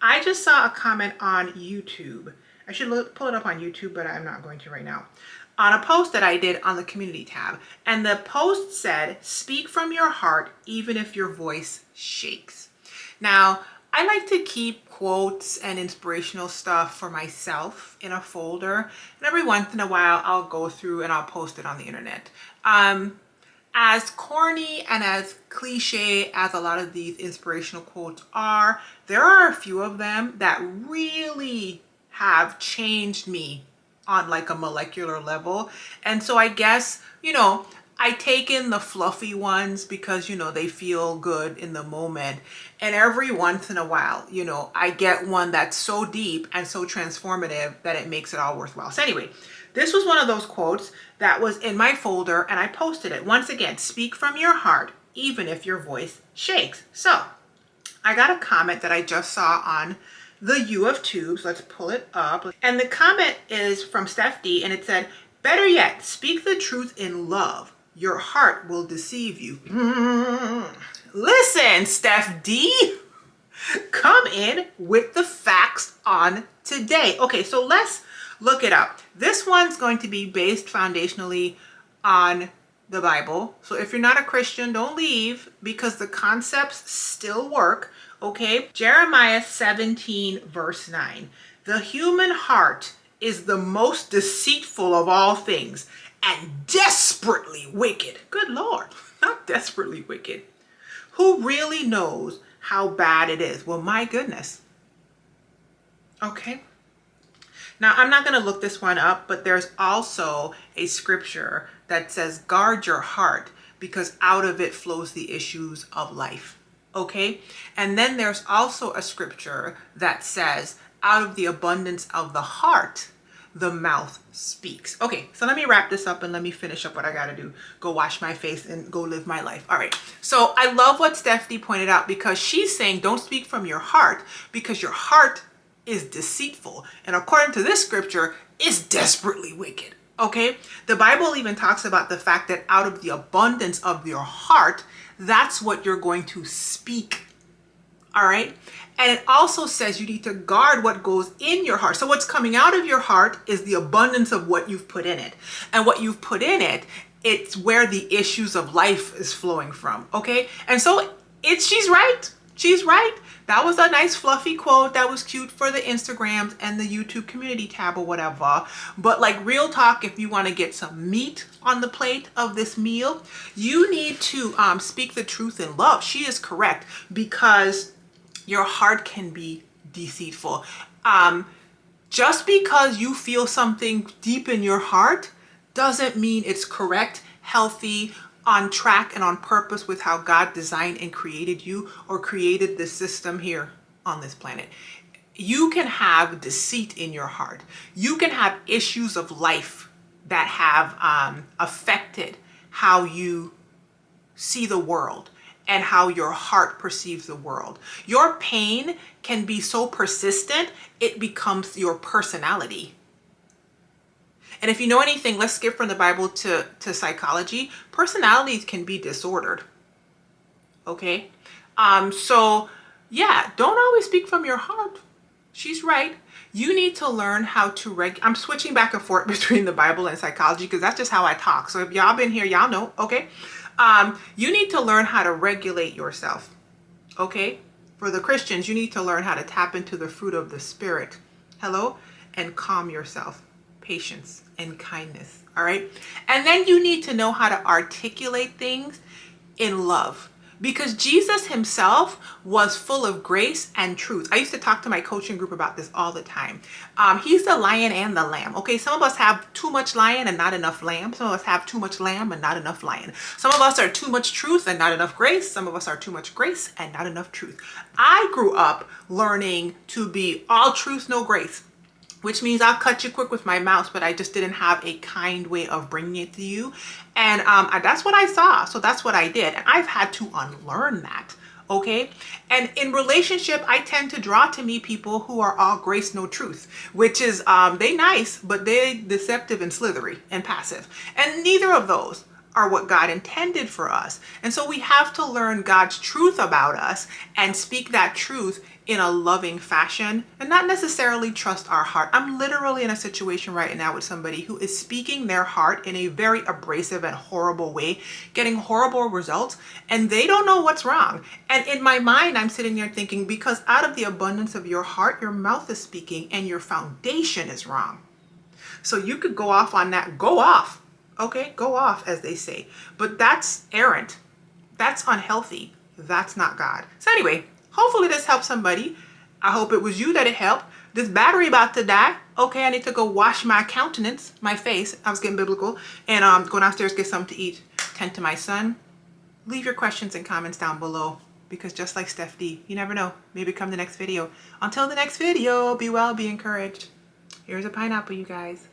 I just saw a comment on YouTube. I should pull it up on YouTube, but I'm not going to right now. On a post that I did on the community tab. And the post said, speak from your heart, even if your voice shakes. Now, I like to keep quotes and inspirational stuff for myself in a folder. And every once in a while, I'll go through and I'll post it on the internet. As corny and as cliche as a lot of these inspirational quotes are, there are a few of them that really have changed me on like a molecular level. And so I guess, I take in the fluffy ones because, they feel good in the moment. And every once in a while, I get one that's so deep and so transformative that it makes it all worthwhile. So anyway, this was one of those quotes that was in my folder and I posted it. Once again, speak from your heart, even if your voice shakes. So I got a comment that I just saw on the U of Tubes. Let's pull it up. And the comment is from Steph D, and it said, better yet, speak the truth in love. Your heart will deceive you. Listen, Steph D, come in with the facts on today. Okay, so let's look it up. This one's going to be based foundationally on the Bible. So if you're not a Christian, don't leave because the concepts still work. Okay, Jeremiah 17 verse 9. The human heart is the most deceitful of all things and desperately wicked. Good Lord, not desperately wicked. Who really knows how bad it is? Well, my goodness. Okay. Now, I'm not going to look this one up, but there's also a scripture that says, guard your heart because out of it flows the issues of life. Okay. And then there's also a scripture that says, out of the abundance of the heart, the mouth speaks. Okay, so let me wrap this up and let me finish up what I got to do. Go wash my face and go live my life. All right. So I love what Stephanie pointed out because she's saying don't speak from your heart because your heart is deceitful. And according to this scripture, is desperately wicked. Okay. The Bible even talks about the fact that out of the abundance of your heart, that's what you're going to speak. All right. And it also says you need to guard what goes in your heart. So what's coming out of your heart is the abundance of what you've put in it. And what you've put in it, it's where the issues of life is flowing from. Okay. And so she's right. She's right. That was a nice fluffy quote that was cute for the Instagrams and the YouTube community tab or whatever. But like real talk, if you want to get some meat on the plate of this meal, you need to speak the truth in love. She is correct because your heart can be deceitful. Just because you feel something deep in your heart doesn't mean it's correct, healthy, on track, and on purpose with how God designed and created you or created the system here on this planet. You can have deceit in your heart. You can have issues of life that have affected how you see the world and how your heart perceives the world. Your pain can be so persistent, it becomes your personality. And if you know anything, let's skip from the Bible to psychology. Personalities can be disordered. Okay? So yeah, don't always speak from your heart. She's right. You need to learn how to I'm switching back and forth between the Bible and psychology because that's just how I talk. So if y'all been here, y'all know, okay? You need to learn how to regulate yourself, okay? For the Christians, you need to learn how to tap into the fruit of the Spirit, hello? And calm yourself, patience and kindness, all right? And then you need to know how to articulate things in love because Jesus himself was full of grace and truth. I used to talk to my coaching group about this all the time. He's the lion and the lamb. Okay, some of us have too much lion and not enough lamb. Some of us have too much lamb and not enough lion. Some of us are too much truth and not enough grace. Some of us are too much grace and not enough truth. I grew up learning to be all truth, no grace, which means I'll cut you quick with my mouse, but I just didn't have a kind way of bringing it to you. And that's what I saw. So that's what I did. And I've had to unlearn that. Okay. And in relationship, I tend to draw to me people who are all grace, no truth, which is they nice, but they deceptive and slithery and passive. And neither of those are what God intended for us. And so we have to learn God's truth about us and speak that truth in a loving fashion and not necessarily trust our heart. I'm literally in a situation right now with somebody who is speaking their heart in a very abrasive and horrible way, getting horrible results, and they don't know what's wrong. And in my mind, I'm sitting there thinking, because out of the abundance of your heart, your mouth is speaking and your foundation is wrong. So you could go off on that. Go off. Okay, go off, as they say. But that's errant. That's unhealthy. That's not God. So anyway, hopefully this helps somebody. I hope it was you that it helped. This battery about to die. Okay, I need to go wash my countenance, my face. I was getting biblical. And go downstairs, get something to eat. Tend to my son. Leave your questions and comments down below. Because just like Steph D, you never know. Maybe come the next video. Until the next video, be well, be encouraged. Here's a pineapple, you guys.